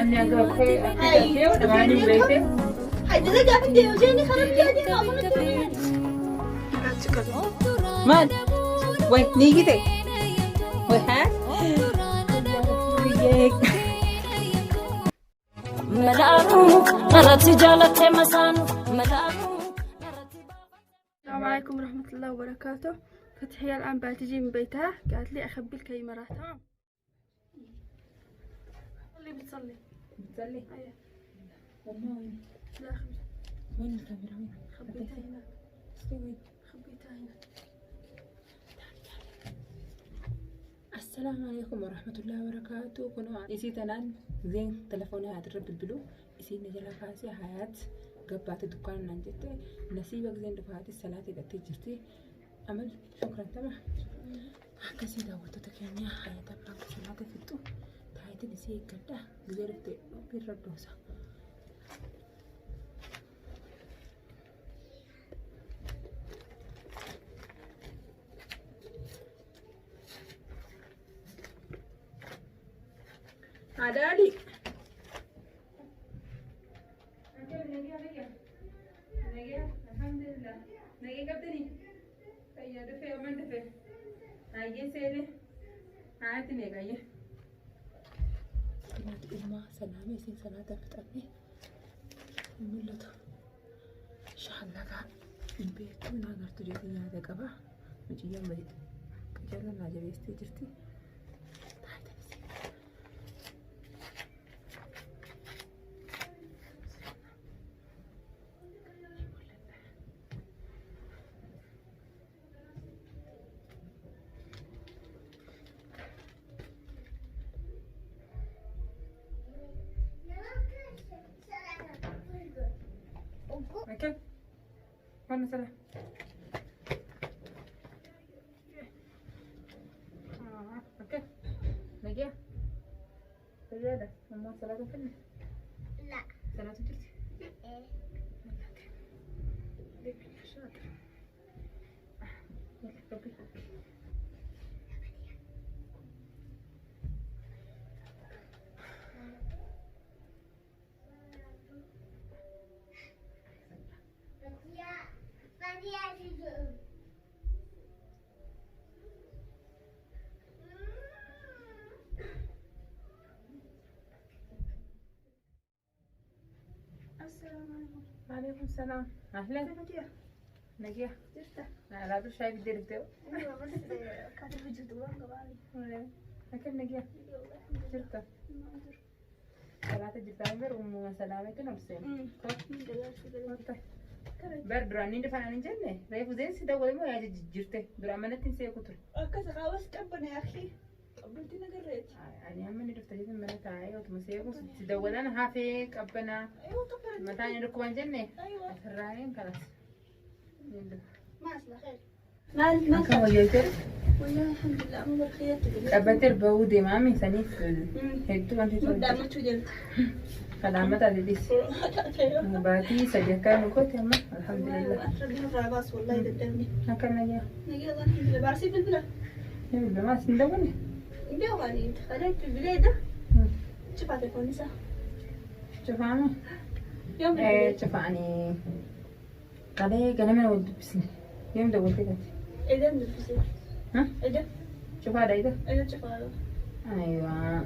namni akka bakkee akka waan hin beekne. Haydara gaafa deemu isheen kanatti adeemu afuratti Maal? Way ni gite? Way haa? السلام عليكم ورحمة الله وبركاته. فتحية الآن بتجي من بيتها قالت لي أخبي الكاميرا تمام. اللي بتصلي أيه. لا وين الكاميرا وين؟ خبيتها هنا. خبيتها هنا. السلام عليكم ورحمة الله وبركاته. كنا نسيتنا زين تلفوني هاد الرد البلو يصير نجلا فاسي حياة قبعت الدكان نجت نسيبك زين دفعت الصلاة إذا تجرتي عمل شكرا تمام. هكذا داوت تكلمني حياة بلاك صلاة فتو تايت نسي كده غيرت بيردوسا Adali. Alhamdulillah. Nagi kapteni. Kaya defe aman defe. Aye sere. Aati ne kaya. Salat ilma salame sin salat aftabi. Mulatu. Inshallah ka. Beetu na gartu jeeti yaada qaba. Muciyyan bari. Kajala na jabeesti jirti. Okay. Mana salah? Okay. Lagi ya? Tadi ada. Mama salah tu kan? لا. Salah tu jadi. ايه. Dek, شاطر. يلا كبي. السلام عليكم. وعليكم السلام. أهلا. نجية. نجية. جرتة. لا أدري شايف الديرك ده. ايوه بس كانت في جد والله قبالي. لكن نجية. جرتة. ثلاثة جرتان بر سلامة نفسين. بر دراني دفعنا نجنة. رأي فوزين سيدا ولا ما يجي جرتة. درامنا تنسي كتر. أكثر خاوس كبنا يا أخي. قبلتي نقريت. يعني هم اللي دفتر جدا من تاعي وتمسيه سيدا ولا أنا هافيك أبنا. أيوة طبعا. متى يركبون جنة. أيوة. الرأيين خلاص. ما أصله خير. ما كم وجهك؟ والله الحمد لله مو بالخير. أبتر بودي مامي سنيف هيدو أنت تقول. دام تجلد. كلامة تدريس. باتي سجكان وكوت يا ما الحمد لله. ربي يرفع باس والله يقدرني. هكذا نجا. نجي الله الحمد لله بعرسي في البلاد. يبقى ما سندوني. بيوغاني انت خليت في البلاد. شوف هذا يكون نساء. شوف عمي. يوم إيه شوف عني. قالي قال من ولد بسني. يوم ده ولد كذا. إيه ده بس. ها؟ إيه ده؟ شوف هذا إيه ده؟ إيه ده شوف هذا. أيوة.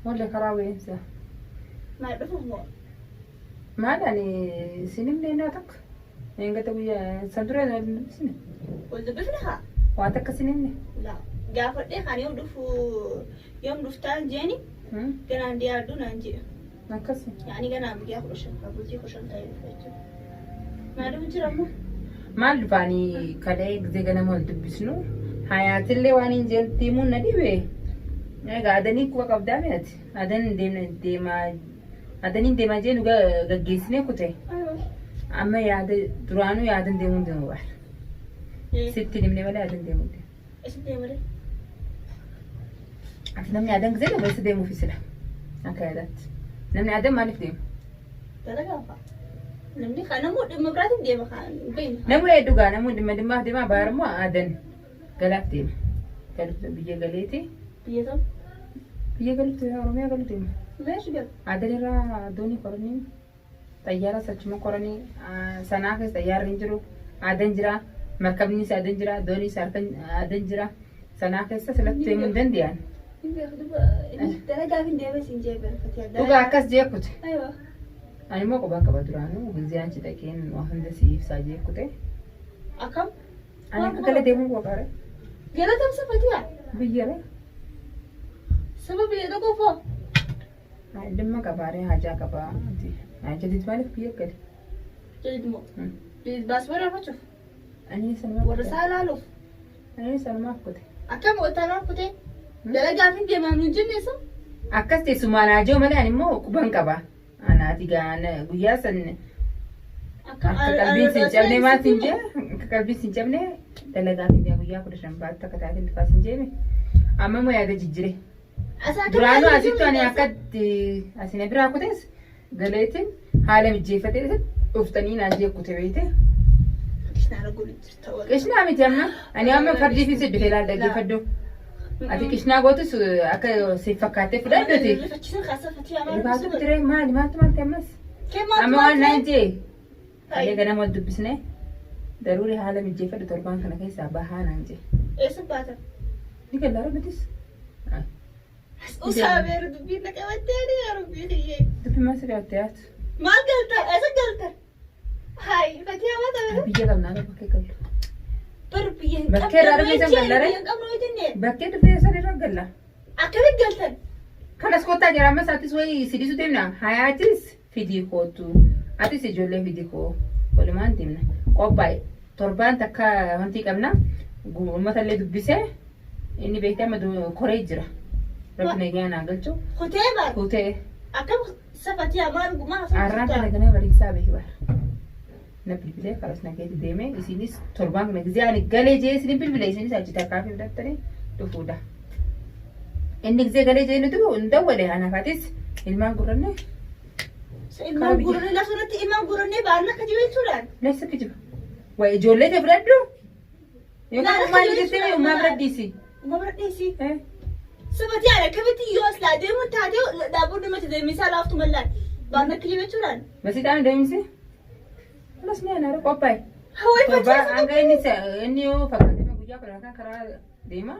ولا كراوي إنسى. ما يعرفه هو. ما داني سنين ليناتك. يعني قلت ويا سندرة بسني. ولد بفلها. واتك سنين. لا. جافر ده كان يوم دفتان جاني. كان عندي أردون عندي. نكسي. يعني كان عم بيجي أخرج أبوتي خشن تايم. ما له جرامه. ما لباني كده زي كنا مولد بسنو. حياة اللي واني جل تيمون نديبه. أدني كوا كبداميات. أدني ديما جل وجا جيسني كته. أيوة. أما ياد درانو يادن ديمون ديمو بحر. ستي نمني ولا يادن ديمون ديم. إيش ديمونه؟ نمني يادن زين بس ديمو في سلا. أكيدات. نمني يادن ما نفديم. ترى كافة. نمني خانة مود مبراتي ديما خان بين. نمو يدوغا نمو ديما بارمو أدن. قلت ديم. قلت بيجي قليتي. بيزم. biyya galuutti oromiyaa galuutti Meeshu gal. adeerraa doonii koranii xayyaara sachuma koranii sanaa keessa xayyaarri hin jiru adan jira markabni isaa adan jira doonii isaa adan jira sanaa keessa silatti deemuu hin danda'an. Dalagaa fi deemes hin jeeban. Dhugaa akkas jeekkute. Aywa. Ani immoo qophaa qaba duraanuu giziyaan ci dhaqeen waa hunda si ibsaa jeekkute. Akkam? Ani akka gala deemuu qofaare. Galatam safatiyaa? Biyyara. Saba biyya dhaqoo foo? Dhimma qabaaree hajaa qabaa. Jadid maaliif biyya gadi? Jadid moo? Jadid baasii barreeffachuuf? Ani sanumaaf Warra isaa ilaaluuf? Ani sanumaaf kute. Akkam wataanaaf kutee? Dalagaa fi deemaan nu jenneessa? Akkas teessumaan haajoo malee ani immoo quban qaba. Anaati gaana guyyaa san akka qalbiin sin cabne maal sin jee akka qalbiin sin cabne dalagaa fi guyyaa 15 baatti akka taateen dhufaa sin jeeme amma immoo yaada jijjire. Duraanuu asittu ani akkatti asina biraa kutees galeetiin haala mijjeeffatee dhuftanii naan jeekkute beekte. Qishnaa miti amma ani amma fardii fi siddufee laal dhaggeeffadhu. Ati qishnaa gootus akka siif fakkaatee fudhadhuti. Rifaatu ture maaltu ammas? Amma waan naan jee haala ganama wal dubbisne daruuri haala mijjeeffadhu torbaan kana keessaa bahaa naan jee. Eessa baatan? Ni gallaara nutis. Usaa beeru dubbiin na qabattee ni rabbii hiyyee. Dubbi maal si qabattee yaatu? Maal galta? Eessa galta? Hayi fatii hawaasa beeru? Biyya qabnaa bakkee galtu. Bar biyya hin Bakkee irraa dhufee san gallara? Biyya hin qabnu wajjinne. Bakkee dhufee san irra galla. Akkamitti galtan? Kanas kottaa jira amma isaatis wayii sidiisu deemna. Hayaatis fidii kootu. Atis ijoollee fidii koo walumaan deemna. Qophaa'e torbaan takka wanti qabna. Uummata illee dubbisee inni beektee amma koree jira. Rakkina eegaa galchuu. Kutee baal? Kutee. Akkam safatii hamaan gumaa haasawaa. Arraan kana ganaa bariisaa beeki bara. Na bilbilee karas nageeti deemee isinis torbaan kana gizee ani galee jee isin bilbilee isinis achi takkaa fi fudhattanii dhufuudha. Inni gizee galee jee nuti hin dawwalee anaafatis ilmaan gurranne. Ilmaan gurranne lafarratti ilmaan gurranne ba'aan akka jiru jechuudhaan. Leessa kijiba. Waa ijoollee ta'e fudhadhu. Yookaan maal jettee uumaa biraddiisi. Uumaa biraddiisi. Sabatii haala akkamitti yoo as laa deemuun taatee daaboo namatti deemisaa laaftu mallaan ba'aan akka jiru jechuudhaan. Masiidhaan deemisi. Alas ni ana qophaa'e. Hawwii Torba hanga inni yoo fakkaatee guyyaa kana karaa deema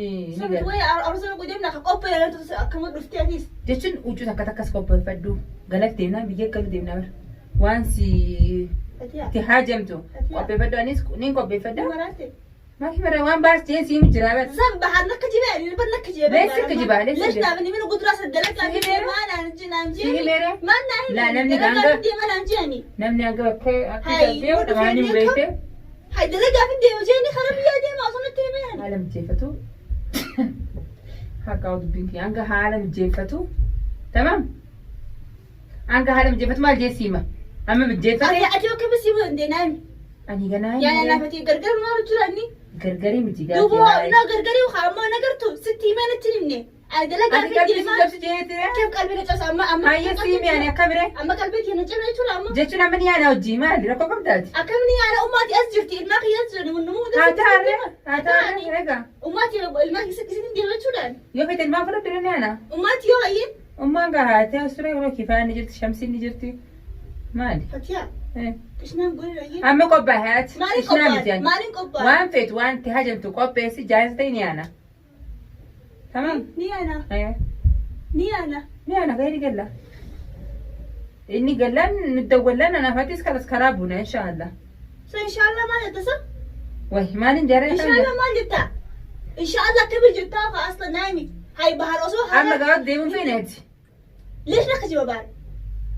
ni gala. Wayii arosana gudeemna akka qophaa'e akkama dhuftee atis. Jechuun huccuu takka takkas qopheeffadhu galatti deemnaa biyya galu deemnaa bara. Waan si itti haajamtu qopheeffadhu anis ni qopheeffadha. Maaki bara waan baas jeen siimu jira bara. San bahar nakka jibaa ni ban nakka jibaa. Leessa ka jibaa leessa. Leessa dhaabni mina gudraa saddeet laafii deemaa naan jinaan jiani. Sihi meere. Maan naan. Laa namni ganga. Deemaa naan jiani. Namni hanga bakka akka galtee dhamaan hin beekte. Hai dalagaa fi deemu jeeni kana biyyaa deema osoo deemee. Haala mijeeffatu. Hakka dubbiin fi hanga haala mijeeffatu. Tamam. Hanga haala mijeeffatu maal jeessiima. Amma mijeeffate. Ati yoo kami siimu dandeenaan. Ani ganaa. Yaa naafati gargar maal jiraanni. Gargarii miti gaafii. Duuba na gargarii haammoo nagartu sitti himee natti himne. Ani dalagaa fi deemaa. Ati qalbii jettee. Keef qalbii na cabsa amma. Hayyee siimi ani akka bire. Amma qalbii keenya cina jechuudha amma. Jechuun amma ni yaana hojii maali rakkoo qabdaati. Akkam ni yaana ummaati as jirti ilmaa kiyya as jiran nu haa taa'arre egaa. Ummaati ilmaa kisitti deema jechuudhaan. Yoo fete ilmaan fudhatu ni yaana. Ummaati yoo hayyee. Ummaan gahaatee asirra yeroo kifaa ni jirti shamsiin ni jirti. Maali? Fatiyaa. Qishnaan gurra hayyee. Amma qophaa'e haati. Maaliin qophaa'e? Maaliin qophaa'e? Waan feetu waan itti hajamtu qopheessi jaayisa ta'e ni yaana. Tamam. Ni yaana. Ni yaana. Ni yaana gahee ni galla. Inni gallaan nu dawwallaan anaafatis karas karaa buuna inshaallah. So inshaallah maal jetta sa? Wayi maaliin jaaree inshaallah maal jetta? Inshaallah kabir jettaa fa asla naami. Hay bahar osoo haa. Amma gabaat deemuun feeneeti. Leesh na kajiba baar.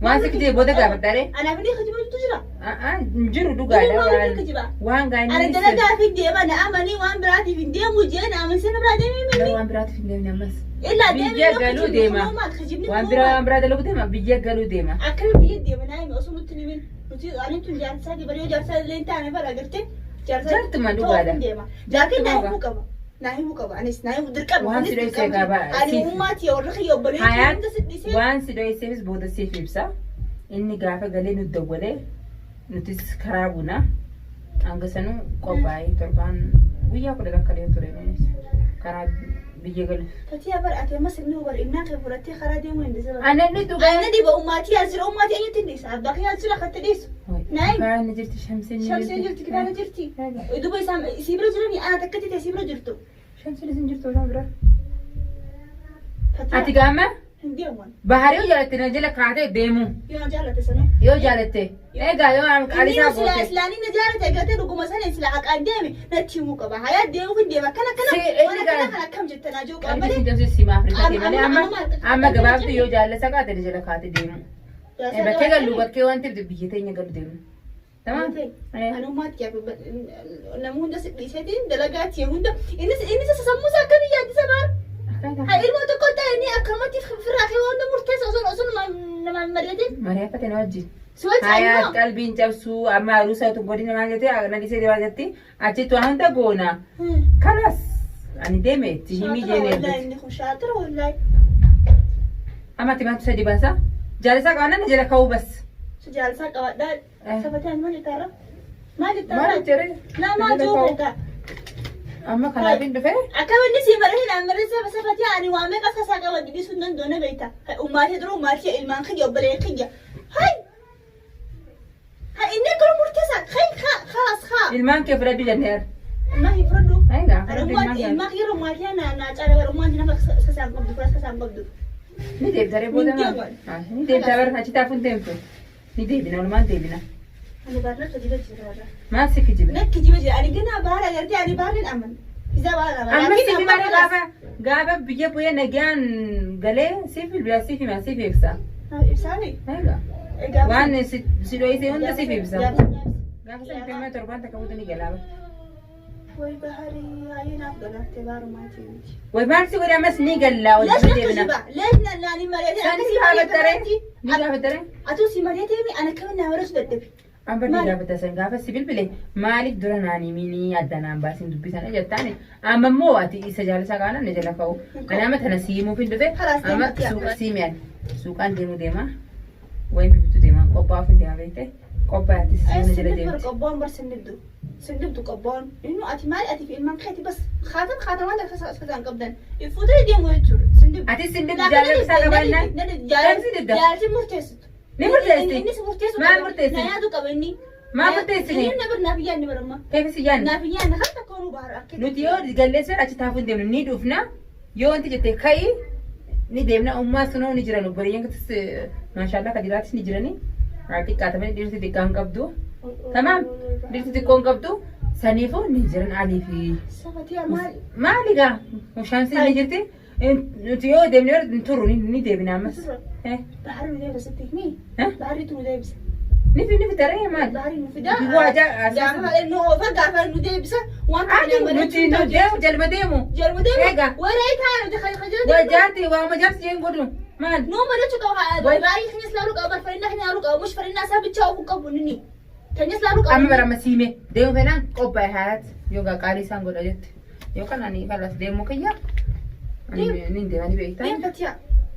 Waan sikkitee booda gaafadhaare. Anaaf ni kajiba jirtu jira. Jiru dhugaadha waan gaanii. Ani dalagaa fi deema na amanii waan biraatiif hin deemu jee na amansiisa biraa deemee miti. Waan biraatiif hin deemne ammas. Illaa deemee biyya galuu deema. Waan biraa dalagu deema biyya galuu deema. Akkami biyya deema naa himi osoo nutti himin nuti ani tun jaarsaa ki baree jaarsaa illee hin taane bara agartee. Jaartuma dhugaadha. Jaartiin naa himuu qaba. Naa himuu qaba anis naa himuu dirqama. Waan si dhoysee qaba. Ani uummaati warra kiyya obboleetti. Hayaan waan si dhoyseefis booda siif ibsa. Inni gaafa galee nuti dawwalee nutis karaa buuna. Hanga sanuu qophaa'ee torbaan guyyaa 10 akka ture karaa biyya galu. Fatii abar ati amma sirni hubar innaa kee fudhattee karaa deemuu hin dhiisaba. Ananni dhugaa. Ana dhiba ummaatii as jira ummaatii eenyutti dhiisa abbaa kee as jira akka itti dhiisu. Naayim. Kaana jirti shamsiin Shamseen jirti kitaaba jirti. Duuba isaan isii bira jiranii ana takkatti ta'e isii bira jirtu. Shamsiin isin jirtu osoo bira. Fatii Ati gaama hin deemuun. baharii yoo jaalatte na jala kaatee deemu Yoo jaalatte sana. yoo jaalatte egaa yoo qaalisaa Inni sila goote. islaanii na jaalatte eegatee dhuguma sana sila haqaan deeme natti himuu qaba. Hayaa deemuuf hin deema akkana waan akkana akkam jettanaa jiru qaba Qalbii malee. si dabsee si maafrifate malee amma gabaabdu yoo jaalasa kaate na jala kaatee deemu. Bakkee gallu bakkee wanti biyya teenya galu deemu. Tamam? Anummaatti nama hunda dhiiseetiin dalagaatti hunda innis sammuusaa akka biyya addisa baara. Ilmoo tokko ta'e inni akkamatti firraa kee wanta murteessa osoo nama mari'atiin. Mari'affate na wajjin. Si wajjin Hayaa immoo. qalbiin cabsuu amma aruusaa tu godina maal jettee na dhisee deemaa jetti achitti waan hunda goona. Kanas ani deeme itti himii Shaatira jeenee wallaahi inni kun shaatira wallaahi. amma timaatu sadi baasa jaalasa qabanna na jala ka'uu bas. Si jaalasaa qabadhaa. Sabataan maal jettaarra? Maal Maal jettaarra? jettee? Nama joobeta. Amma kanaafin dhufee Akkamitti si baree naammarri sabatii ani waamee qasasaa qaba gidisuun dandoona beekta. Ummaatii dura ummaatii ilmaan kiyya obboleen kiyya. Hai! Inni akkana murteessaa. Hai khalaas haa. ilmaan kee fudhadhu jennee Ilmaan kiyya fudhadhu. egaa fudhadhu ilmaan kee. Ilmaan kiyya ummaatii naa caala bara ummaatii nama sasaan qabdu furas sasaan qabdu. Ni deebitare booda maal? Ni deebitare bara achi taafuun deemtu. Ni deebina walumaan deebina. Ani baarra kajiba jira. Maal si kijiba? Nakki jiba jira. Ani gana baara agartee ani baarreen aman. Isa baara baara. Amma si fi malee gaafa biyya bu'ee nagaan galee siif bilbila siif hima siif ibsa. Ibsaani. Egaa waan si dho'isee hunda siif ibsa. Gaafa sana filmee torbaan takka buutu ni galaaba. Way baharii ayinaaf galaaftee baarumaatii miti. Way maal si godhe ammas ni gallaa Lees hojii nakka deebina. jiba. Lees naani mari'atee. Sani si gaafatare ni gaafatare. Atuu si mari'atee mi ana kamin naa baratu dadhabe. Amma ni gaafatasan gaafa si bilbile maaliif dura naanii mini addanaan baasin dubbisan jettaani amma immoo ati isa jaalasa kaana na jala ka'u ani amma tana siimuuf hin dhufe amma suuqa siimiyaan suuqaan deemu deema wayin bibitu deema qophaa'uuf hin deema beekte qophaa'atis siimna jala deemti. Qobboon bar sindibdu. Sindibdu qobboon. Innu ati maali ati fi ilmaan keeti bas khaatamaan akka isaan qabdan. Fuutanii deemu jechuudha. Sindibdu. Ati sindibdu jaalala isaa qabaannaan Jaalati didda. jaalati murteessitu. Ni murteessi. Innis murteessu. Maal murteessi? Na yaadu qaba inni. Maal murteessini? Inni nabar naaf yaadni barama. Keefis iyyaanni Naaf yaadni kan takka onu baara akka. nuti yoo galleessuun achi taafuu hin deemnu ni dhufna yoo wanti jettee ka'i ni deemna ummaa sunoo ni jiran obboleeyyan katis maashaallah kadiraattis ni jiranii xiqqaatamanii dhirti xiqqaa hin qabdu. Tamam dhirti xiqqoo hin qabdu saniifuu ni jiran alii fi Sabatii maali? maali gaa shaansi ni jirti nuti yoo deemne hin turru ni deebina ammas. Bahari nu deebisatti mi? Bahari tu nu deebisa. Ni fi taree maal? Bahari nu fida. Gaafa Gaafa nu oofa gaafa nu deebisa. Waan ati nuti nu deemu jalma deemu. Jalma deemu. Egaa. Waraa taa nuti khajala. Wajaati waama jaarsi jeen godhu maal? Nu mana tu qaba. Baay'ee keenyas laalu qaba. Farinna keenya laalu qaba. Mush farinna isaa bichaa ofuu qabu nini. Keenyas laalu qaba. Amma bara masiime deemu fedhaan qophaa'e hayaat yookaan qaalii isaan godha jette yookaan ani kalas deemu kiyya ni deemanii beektaa Deemtatiya.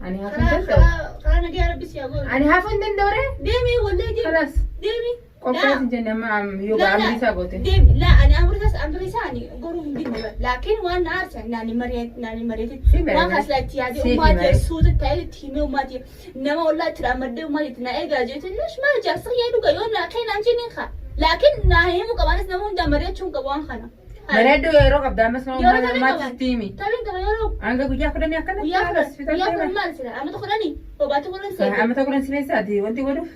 ani hafu hin danda'u Karaa nagaa rabbis yaa godhu. ani hafu hin danda'ure Deemi wallee deemi. kalas Deemi. qophaa'e hin jenne amma yookaan amri isaa goote. Deemi. Laa ani amri isaa ani goruu hin dimu. Laakiin waan na aarsa naani mari'ate. Waan kaslatti yaade ummati suuta ta'e tiime ummati nama wallaa itti ramadde ummati na eegaa jeetu nish maal jaarsa yaadu ga yoo na keen anji nin kha. Laakiin na himu qabanis nama hunda mari'achuun qabu waan kana. Bareedduu yeroo qabda ammas nama maatiis tiimi. Tabiin qaba yeroo Hanga guyyaa kudhanii akkana guyyaa kudhan maal sila amata kudhanii obaati kudhan seeti. Amata kudhan si beeksaati wanti godhuuf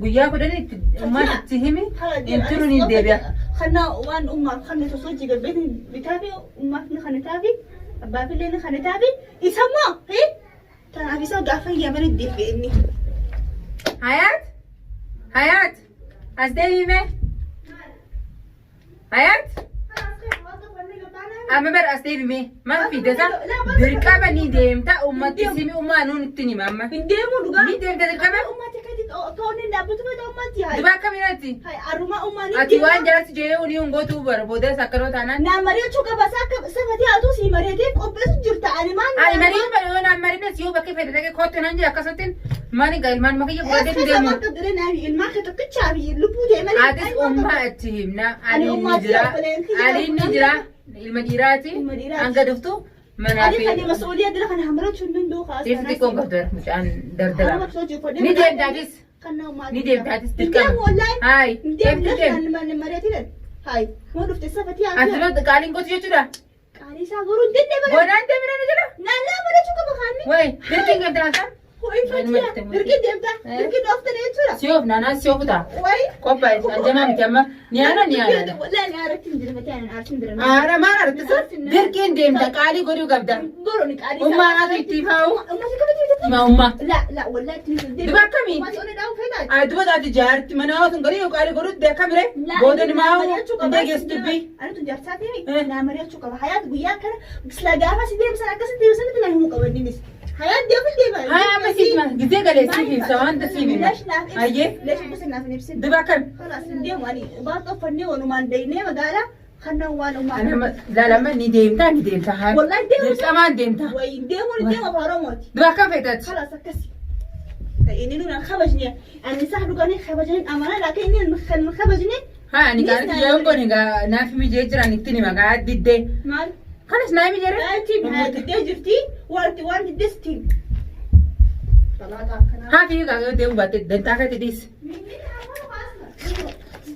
guyyaa kudhanii ummatitti himi hin turu ni deebi'a. Kana waan ummaaf kan tosoo jigabeetiin bitaa fi ummaaf ni kan taafi abbaa fi illee ni kan taafi isa moo tanaaf isa gaafa yaamanii deebi'e inni. Hayaat Hayaat as deebime Hayaat. Amma bara as deebime maal fidasa dirqama ni deemta ummatti simi ummaanuun itti nima amma. Hin deemu dhugaa. Ni deemta dirqama. Ummati kati toonni dhaabbatu fedha ummati haa. Dubaa akkamiinatti? Aruma ummaanii. Ati waan jaarsi jee unii hungootuu bara booda sakkanoo taanaan. Naa mari'achuu qaba safatii haatu si mari'atee qopheessu jirta ani maan. Ani marii bara yoo naan mariinas yoo bakki fedhe dhaqee kootti nan jira akkasattiin maali gaa ilmaan makiyya godhee hin deemu. Akka diree naafi ilmaa kee tokkichaa fi lubbuu deemee. Atis ummaa itti himna. Ali ni jira. Ali ni jira. Ilma dhiiraati. Hanga dhuftu أدي خلي مسؤولية دي خلي حمرات شو ندو خلاص تفتي كون قدر مش عن دردرة أنا بسوي فدي نديم دادس خلنا ما نديم دادس نديم تركم والله هاي نديم كيف تديم ليش مريتي لين هاي ما رفت السفة يا أنت قالين قلت يا ترى قالي ساقولوا دنيا مرة وانا أنت من أنا جلا لا لا مرة شو كبخاني وين دركين قد راسا هو يفتح دركين دمتا دركين أفتح يتورا شوف نانا شوف ده وي كوبا أنجما مكمل نيانا نيانا لا أنا عرفت ندير مكان أنا عرفت ندير أنا ما عرفت دركين ديم ده قالي قولوا قبدا قولوا قالي أمّا أنا في تيفاو أمّا شو ما أمّا لا والله تنزل دبا كمي ما تقولي داو فدا أدوبا ده تجارت مناو تنقري وقالي قولوا ده كاميرا بودن ماو ده يستبي أنا تجار ساتي أنا مريت شو كذا حياة بيا كذا بس لا جافا سيدي بس أنا كسر سنة تنا هم قبلني بس حياة دي في الديما هاي أما سيسمع جزء قال سيفي سوان تسيفي ليش لا أيه ليش بس الناس نفسي دبا كم خلاص الديما يعني بعد فني ونمان ديني مقالة خلنا وانا وما أنا لا لما نديم تا هاي والله نديم كمان ديم تا وين ديما فارموت دبا كم فتات خلاص أكسي ini nuna khabajni ani sahdu gani khabajni amana lakin ini khabajni ها أنا كانت يوم كوني كا نافي ميجرا نكتني ما قاعد ديدة mal خلاص ناي ميجرا لا تيم هذا تجرتي وانت دستين ها في كا ده وبات دنتا كا تديس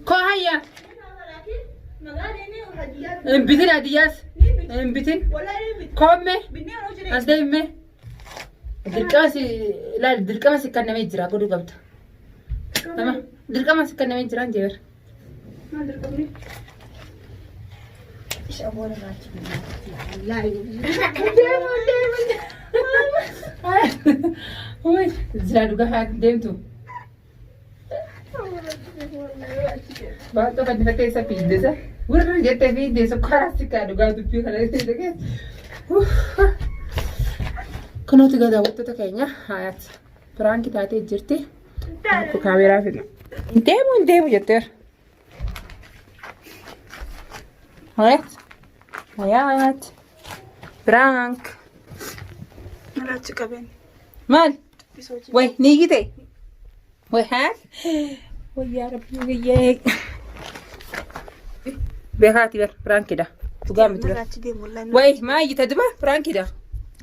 كو هيا بيتين أدياس بيتين كومة أصدق لا دركاسي كان نميجرا كودو قبض تمام دركاسي كان نميجرا جبر ما دركبني ايش اقول لك لا هوي زادو كه ديمتو بعد كده فتى سبيد ده ورر جت في ده سكر سكر قاعد في خلاص ده كنت قاعدة وقت تكينيا هايات فرانكي تاتي جرتي أكو كاميرا في انتيمو جتر هايات فرانك لا تكبين مال وي نيجي وي هات وي يا ربي وياك بهاتي بر فرانكي ده تقام تقول وي ما يجي تدبا فرانكي ده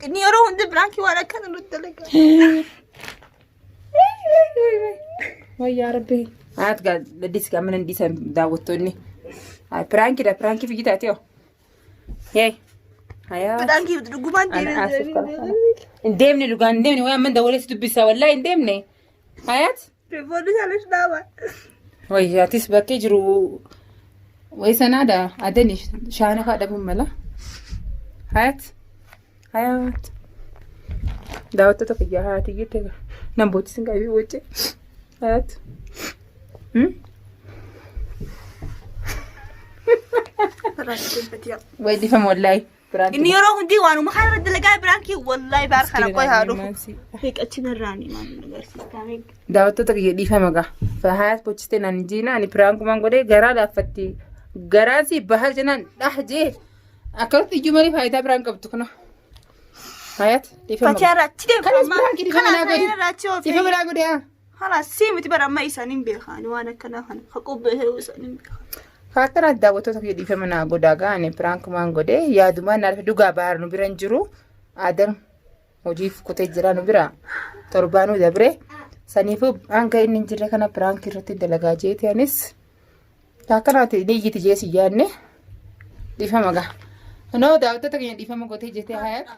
إني أروح عند برانكي وأنا كان أرد لك وي يا ربي هات قاعد بديس كمان نديس داوتوني هاي برانكي في جتاتيو هاي هيا برانكي بدرجومان أنا آسف اندمني لقان اندمني ويا من دولة تبسا والله اندمني هايات تلفوني على شنابة وي يا تسبا كيجرو وي سنادا أدني شانك هذا بملا هايات هايات داوتو يا هاتي جيتك نبوتي سنجاي وجه هايات وي دي فهم والله إني أروح عندي وأنا ما حد لقى برانكي والله بارخ أنا كوي هارو هيك أتشنا راني ما نقدر كاميك داوتو تك دي فهم فهايات بوتشتي نانجينا أني برانكو مانغودي غرا لافتي غراسي بحر جنان أحجي أكلت جمالي فايدة برانكو بتكنا هايات دي فهم فتيارة تديم خلاص برانكي دي فهم خلاص ناقودي خلاص سيمتي برا ما يسانين بيخاني وأنا كنا خان خقوب به وسانين بيخاني Fakkana daawwattoota kee dhiifama naa godhaa gaane piraankumaan godhee yaadumaan naaf dhugaa bahar nu biran jiru aadan hojiif kutee jira nu bira torbaanuu dabre saniifuu hanga inni hin jirre kana piraank irratti dalagaa jeeti anis takkanaati dhiiggiti jeesi yaadne dhiifama gaa. Noo daawwattoota keenya dhiifama godhee jettee hayaa.